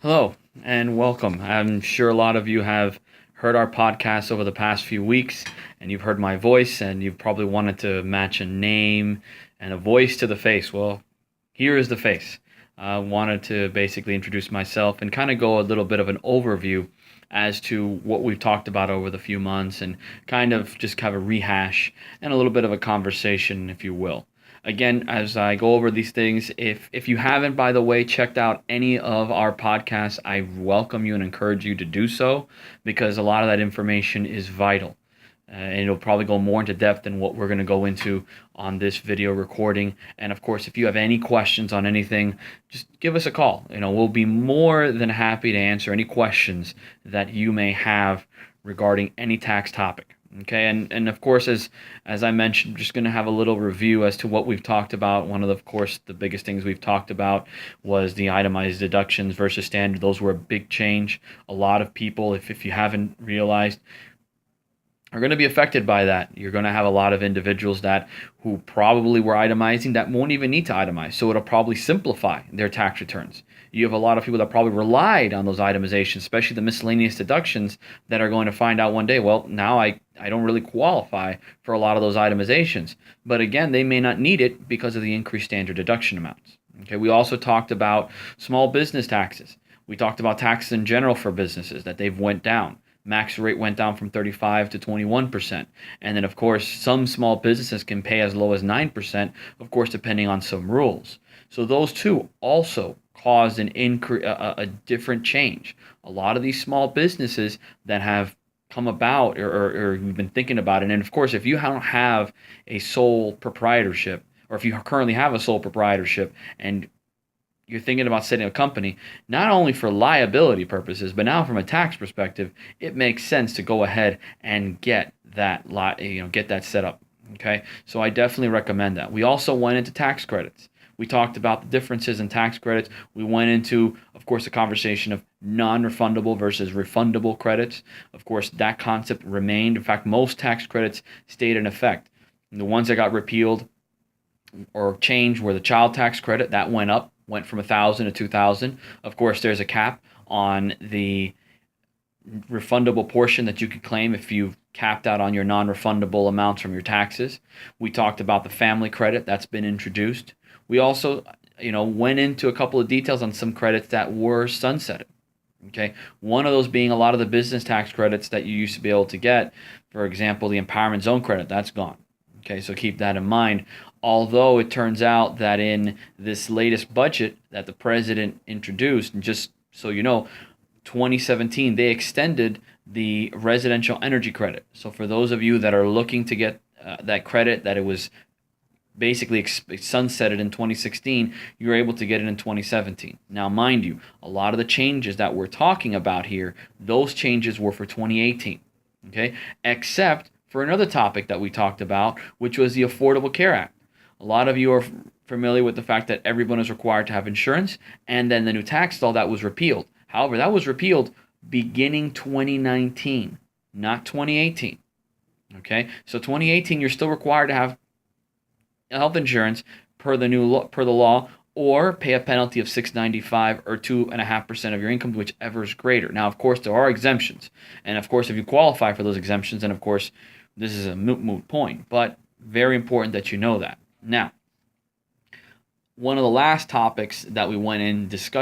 Hello and welcome. I'm sure a lot of you have heard our podcast over the past few weeks, and you've heard my voice, and you've probably wanted to match a name and a voice to the face. Well, here is the face. I wanted to basically introduce myself and kind of go a little bit of an overview as to what we've talked about over the few months and kind of just have a rehash and a little bit of a conversation, if you will. Again, as I go over these things, if you haven't, by the way, checked out any of our podcasts, I welcome you and encourage you to do so because a lot of that information is vital. And it'll probably go more into depth than what we're going to go into on this video recording. And of course, if you have any questions on anything, just give us a call. We'll be more than happy to answer any questions that you may have regarding any tax topic. Okay, and of course, as I mentioned, just going to have a little review as to what we've talked about. One of course, the biggest things we've talked about was the itemized deductions versus standard. Those were a big change. A lot of people, if you haven't realized, are going to be affected by that. You're going to have a lot of individuals that who probably were itemizing that won't even need to itemize. So it'll probably simplify their tax returns. You have a lot of people that probably relied on those itemizations, especially the miscellaneous deductions, that are going to find out one day, well, now I don't really qualify for a lot of those itemizations. But again, they may not need it because of the increased standard deduction amounts. Okay, we also talked about small business taxes. We talked about taxes in general for businesses, that they've went down. Max rate went down from 35 to 21%. And then, of course, some small businesses can pay as low as 9%, of course, depending on some rules. So those two also caused an increase, a different change. A lot of these small businesses that have come about or we've been thinking about it. And of course, if you don't have a sole proprietorship, or if you currently have a sole proprietorship and you're thinking about setting a company, not only for liability purposes, but now from a tax perspective, it makes sense to go ahead and get that get that set up. Okay, so I definitely recommend that. We also went into tax credits. We talked about the differences in tax credits. We went into, of course, a conversation of non-refundable versus refundable credits. Of course, that concept remained. In fact, most tax credits stayed in effect. And the ones that got repealed or changed were the child tax credit. That went up, went from 1,000 to 2,000. Of course, there's a cap on the refundable portion that you could claim if you've capped out on your non-refundable amounts from your taxes. We talked about the family credit that's been introduced. We also, went into a couple of details on some credits that were sunsetted. Okay, one of those being a lot of the business tax credits that you used to be able to get. For example, the empowerment zone credit, that's gone. Okay, so keep that in mind. Although it turns out that in this latest budget that the president introduced, and just so you know, 2017, they extended the residential energy credit. So for those of you that are looking to get that credit, that it was basically sunsetted in 2016, you're able to get it in 2017. Now, mind you, a lot of the changes that we're talking about here, those changes were for 2018. Okay, except for another topic that we talked about, which was the Affordable Care Act. A lot of you are familiar with the fact that everyone is required to have insurance, and then the new tax law that was repealed. However, that was repealed beginning 2019, not 2018. Okay, so 2018, you're still required to have health insurance per the law, or pay a penalty of $695 or 2.5% of your income, whichever is greater. Now, of course, there are exemptions, and of course, if you qualify for those exemptions, then of course, this is a moot point. But very important that you know that. Now, one of the last topics that we went in discussion